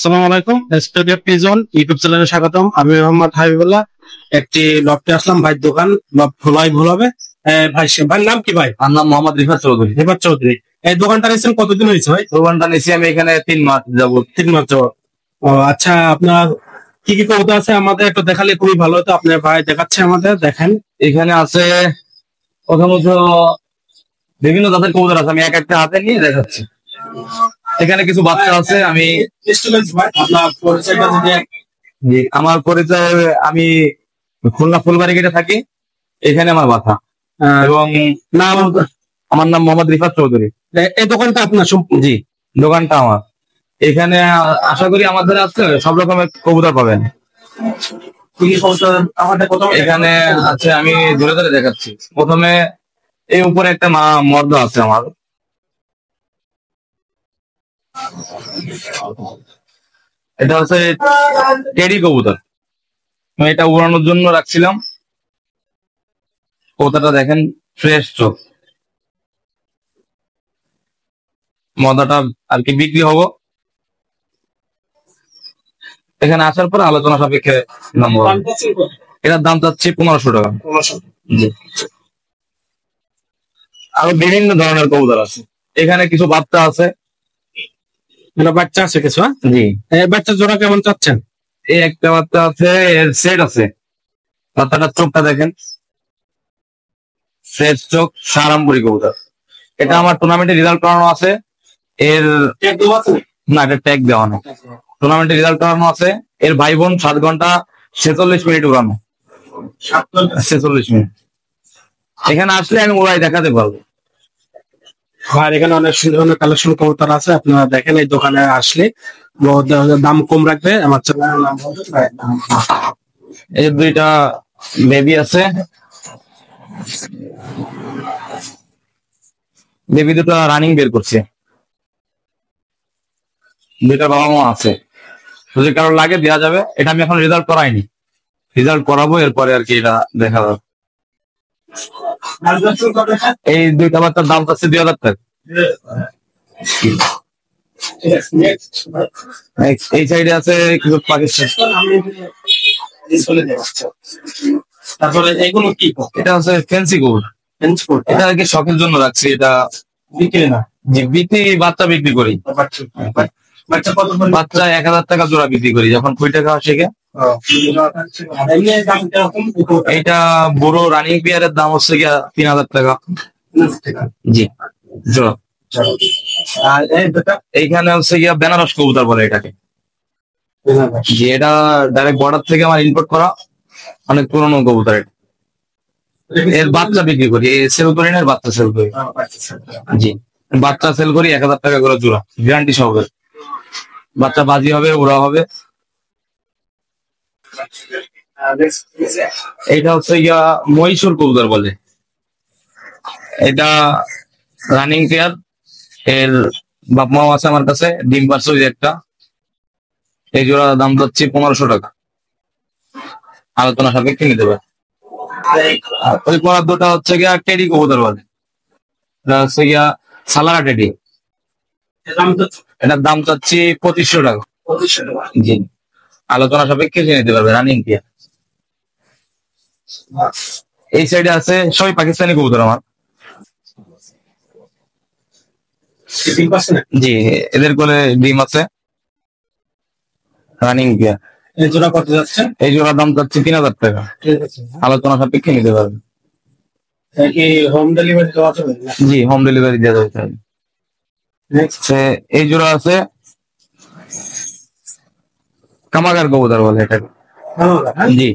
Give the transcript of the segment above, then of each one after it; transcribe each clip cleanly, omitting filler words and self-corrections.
আসসালামু আলাইকুম। Studio pigeon YouTube চ্যানেলে স্বাগতম। আমি মোহাম্মদ হাবিবুল্লাহ। একটি লফটে আসলাম, ভাই দোকান ভোলাই ভুল হবে। ভাই ভাইয়ের নাম কি? ভাই আমার নাম মোহাম্মদ রিফাত চৌধুরী। রিফাত চৌধুরী। এই দোকানটা নিয়েছেন কতদিন হয়েছে ভাই? দোকানটা নিয়েছি আমি এখানে 3 মাস যাবত। 3 মাস যাবত। ও আচ্ছা, আপনার কি কি কবুতর আছে আমাদের একটু দেখালে খুবই ভালো হতো। আপনার ভাই দেখাচ্ছে, আমাদের দেখেন। এখানে আছে প্রথমত বিভিন্ন জাতের কবুতর আছে, আমি এক একটা হাতে নিয়ে দেখাচ্ছি। এখানে কিছু বাচ্চা আছে। আমি আপনার পরিচয়টা যদি আমার পরিচয়, আমি খুলনা ফুলবাড়ি গেটে থাকি, এখানে আমার বাসা। এবং নাম? আমার নাম মোহাম্মদ রিফাত চৌধুরী। এই দোকানটা আপনার? জি, দোকানটা আমার। এখানে আশা করি আমাদের আছে সব রকমের কবুতর পাবেন। এখানে আছে, আমি ধরে ধরে দেখাচ্ছি। প্রথমে এই উপরে একটা মর্দ আছে আমার, এটা হচ্ছে টেডি কবুতর। আমি এটা উড়ানোর জন্য রাখছিলাম। কবুতরটা দেখেন, ফ্রেশ চোখ। মদাটা আর কি বিক্রি হবো, এখানে আসার পর আলোচনা সাপেক্ষে দাম বলবো। এটার দাম চাচ্ছি 1500 টাকা। জি। আরো বিভিন্ন ধরনের কবুতর আছে। এখানে কিছু বাচ্চা আছে। বাচ্চা আছে কিছু? জি। বাচ্চা জোড়া কেমন চাচ্ছেন? এই একটা বাচ্চা আছে, এর সেট আছে। বাচ্চাটার চোখটা দেখেন, সেট চোখ, সারামপুরি কবুতর। এটা আমার টুর্নামেন্টে রেজাল্ট করানো আছে। এর না, এটা ট্যাগ দেওয়া নেই। টুর্নামেন্টে রেজাল্ট করানো আছে। এর ভাই বোন 7 ঘন্টা 46 মিনিট উড়ানো। 46 মিনিট। এখানে আসলে আমি ওরাই দেখাতে পারবো। আর এখানে অনেক সুন্দর সুন্দর কালেকশন কবুতর আছে, আপনারা দেখেন। এই দোকানে আসলে দাম কম রাখবে। আমার চ্যানেলের নাম এই দুইটা বেবি আছে, বেবি দুটো রানিং বের করছে। দুইটা বাবা মা আছে, যদি কারো লাগে দেওয়া যাবে। এটা আমি এখন রেজাল্ট করাইনি, রেজাল্ট করাবো এরপরে আর কি এটা দেখা যাবে। এই দুইটা বাচ্চার দাম চাচ্ছে 2000 টাকা। এই সাইডে আছে কিছু পাকিস্তান। তারপরে এগুলো কি? এটা হচ্ছে ফেন্সি কোড। এটা আর কি শখের জন্য রাখছি, এটা বিক্রি না। জি, বিক্রি, বাচ্চা বিক্রি করি। বাচ্চা 1000 টাকা জোড়া বিক্রি করি যখন 20 টাকা শেখে। এইটা বড় রানিং পেয়ারের দাম হচ্ছে গিয়া 3000 টাকা। জি, জোড়া। আর এইখানে হচ্ছে গিয়া বেনারস কবুতর বলে এটাকে। জি, এটা ডাইরেক্ট বর্ডার থেকে আমার ইম্পোর্ট করা, অনেক পুরনো কবুতর। এর বাচ্চা বিক্রি করি, সেল করি না, বাচ্চা সেল করি। জি, বাচ্চা সেল করি 1000 টাকা করে জোড়া, গ্যারান্টি সহকারে। বাচ্চা বাজি হবে, ওরা হবে। এটা হচ্ছে গিয়া মহীশূর কবুতর বলে। এটা রানিং পেয়ার। এর বাপ মাও আছে আমার কাছে, ডিম পারছে ওই একটা। এই জোড়া দাম যাচ্ছে 1500 টাকা, আলোচনা সাপেক্ষে নিতে পারে। ওই পড়ার দুটা হচ্ছে গিয়া টেডি কবুতর বলে। এটা হচ্ছে গিয়া সালারা টেডি। এটার দাম চাচ্ছি 2500 টাকা। জি, আলোচনা সাপেক্ষে নিতে পারবে, রানিং পেয়ার। এই সাইডে আছে সবই পাকিস্তানি কবুতর আমার। জি, এদের কোলে ডিম আছে, রানিং পেয়ার। এই জোড়া কত যাচ্ছে? এই জোড়ার দাম যাচ্ছে 3000 টাকা, আলোচনা সাপেক্ষে নিতে পারবে। হোম ডেলিভারি দেওয়া যাবে? জি, হোম ডেলিভারি দেওয়া যাবে। এই জোড়া আছে কামাগার কবুতর বলে এটাকে। জি,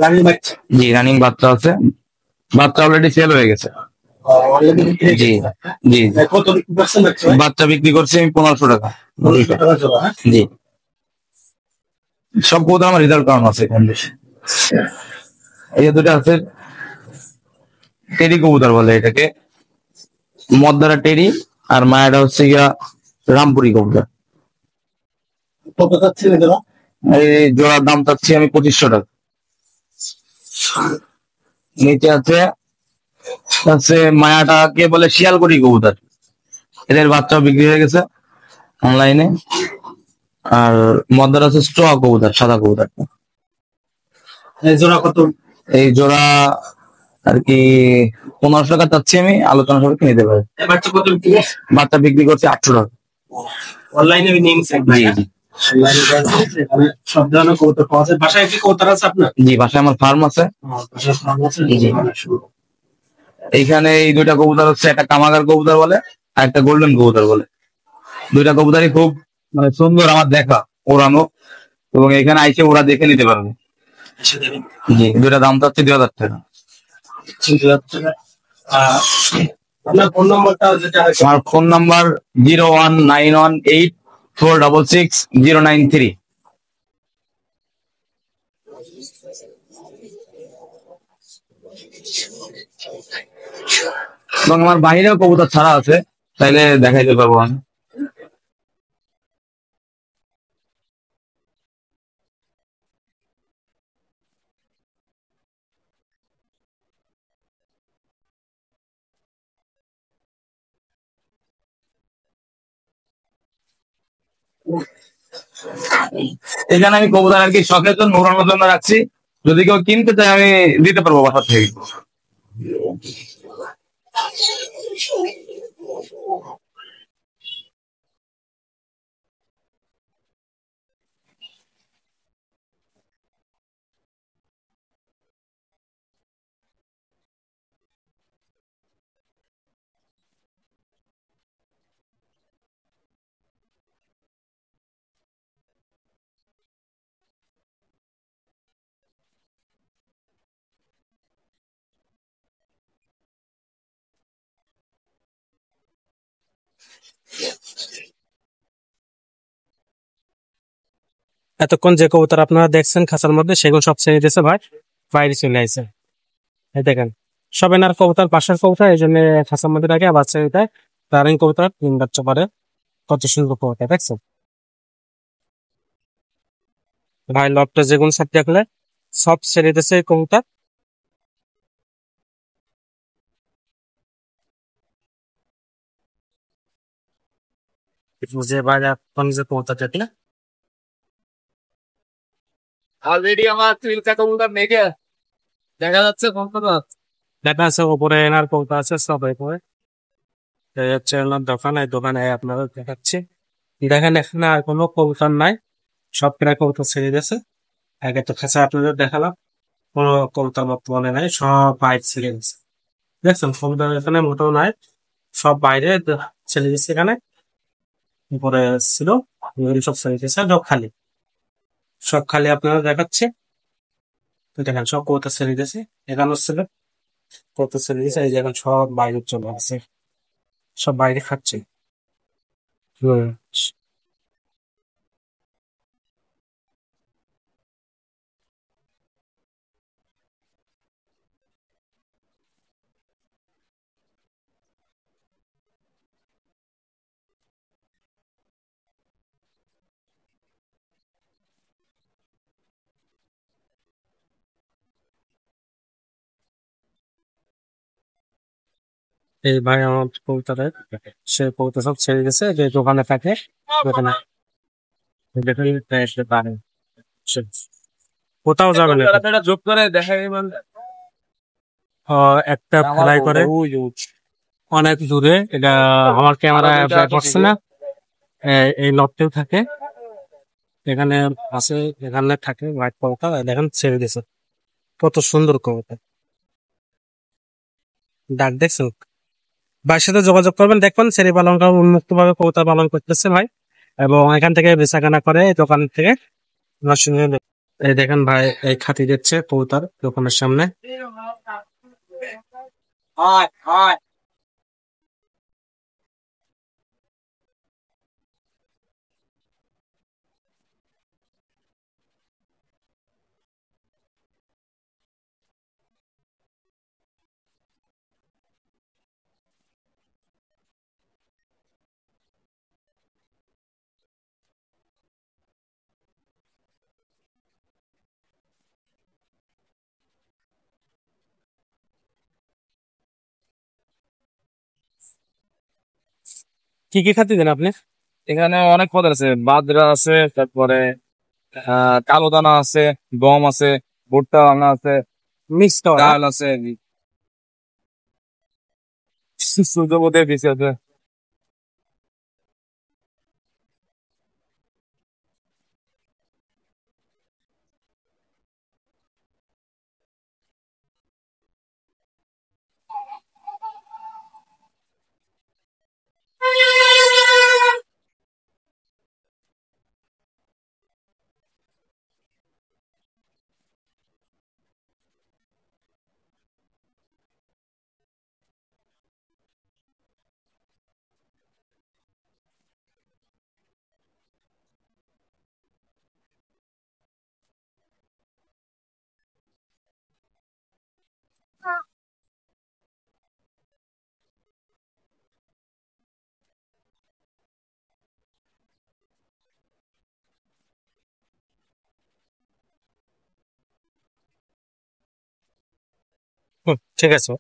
রানিং বাচ্চা। জি, রানিং বাচ্চা আছে। বাচ্চা অলরেডি সেল হয়ে গেছে। জি জি, বাচ্চা বিক্রি করছি আমি 1500 টাকা। জি, সব কবুতর আমার রেজাল্ট করানো আছে কম বেশি। এই যে দুটো আছে টেডি কবুতর বলে এটাকে, মদ্দারা টেডি। আর মায়াটা হচ্ছে গিয়া রামপুরি কবুতর। এই জোড়ার দাম চাচ্ছি আমি 2500 টাকা। নিচে আছে মায়াটাকে বলে শিয়ালকুড়ি কবুতর। এদের বাচ্চাও বিক্রি হয়ে গেছে অনলাইনে। আর মদ্রাস স্ট্র কবুতর, সাদা কবুতর। এই জোড়া কত? এই জোড়া আর কি 1500 টাকা চাচ্ছি আমি, আলোচনা সাপেক্ষে নিতে পারে। এই বাচ্চা কত বিক্রি? বাচ্চা বিক্রি করছে 800 টাকা। অনলাইনে নিয়েছে ভাই? জি জি এখানে সব ধরনের কবুতর পাওয়া যায়। বাসায় কি কবুতর আছে আপনার? জি, বাসায় আমার ফার্ম আছে। বাসায় ফার্ম আছে? জি। এইখানে এই দুইটা কবুতর হচ্ছে, একটা কামাগার কবুতর বলে আর একটা গোল্ডেন কবুতর বলে। দুইটা কবুতরই খুব মানে সুন্দর আমার দেখা, ওড়ানো, এবং এখানে আইসে ওরা দেখে নিতে পারবে। জি, দুইটা দাম চাচ্ছে 2000 টাকা। আপনার ফোন নম্বরটা যেটা আছে? আমার ফোন নাম্বার 01918466093। এবং আমার বাইরেও কবুতর ছাড়া আছে, তাইলে দেখাইতে পারবো আমি। এখানে আমি কবুতর আর কি শখের জন্য, উড়ানোর জন্য রাখছি। যদি কেউ কিনতে চায় আমি দিতে পারবো বাসা থেকে। এতক্ষণ যে কবুতর আপনারা দেখছেন খাঁচার মধ্যে, সেগুলো সব ছেড়ে দিয়েছে ভাই, বাইরে চলে আসছে। এই দেখেন, সব এনার কবুতর, পাশের কবুতর, এই জন্য খাঁচার মধ্যে রাখে আবার ছেড়ে দেয়। রানিং কবুতর 3 বাচ্চা পরে, কত সুন্দর কবুতর দেখছেন ভাই। লবটা যেগুলো সব দেখলে সব ছেড়ে দিয়েছে এই কবুতর। যে ভাই এখন যে কবুতর দেখলে, অলরেডি আমার তিনটা কবুতর মেঘে দেখা যাচ্ছে কবুতর দেখা আছে ওপরে, এনার কবুতর আছে সব উপরে। এই হচ্ছে ওনার দোকান, এই দোকানে আপনারা দেখাচ্ছি। দেখেন এখানে আর কোনো কবুতর নাই, সব প্রায় কবুতর ছেড়ে দিয়েছে। আগে তো খাঁচা আপনাদের দেখালাম, কোনো কবুতর বর্তমানে নাই, সব বাইরে ছেড়ে দিয়েছে। দেখছেন কবুতর এখানে মোটেও নাই, সব বাইরে ছেড়ে দিচ্ছে। এখানে উপরে ছিল, এগুলি সব ছেড়ে দিয়েছে, সব খালি, সব খালি আপনারা দেখাচ্ছে। তো দেখেন সব কবুতর ছেড়ে দিয়েছে, এখানে ছিল কবুতর ছেড়ে দিয়েছে, এই যে এখন সব বাইরে চলে আসছে, সব বাইরে খাচ্ছে। হম। এই ভাই আমার কবুতরের, সে কবুতর সব ছেড়ে গেছে, যে দোকানে থাকে দোকানে দেখে নিতে আসতে পারে। কোথাও যাবে না এটা, যোগ করে দেখাই একটা ফ্লাই করে অনেক দূরে। এটা আমার ক্যামেরা পড়ছে না, এই লকটেও থাকে, এখানে আছে, এখানে থাকে হোয়াইট কবুতর। দেখেন ছেড়ে দিয়েছে, কত সুন্দর কবুতর। ডাক দেখছো, ভাইয়ের সাথে যোগাযোগ করবেন, দেখবেন ছেড়ে পালন করা উন্মুক্ত ভাবে কবুতর পালন করতেছে ভাই, এবং এখান থেকে বেচাকেনা করে এই দোকান থেকে। এই দেখেন ভাই, এই খাতি দিচ্ছে কবুতর দোকানের সামনে। কি কি খাতি দেন আপনি? এখানে অনেক পদ আছে, বাজরা আছে, তারপরে কালো দানা আছে, গম আছে, ভুট্টা দানা আছে, মিক্স ডাল আছে, সূর্যপদের বীজ আছে। ঠিক আছে।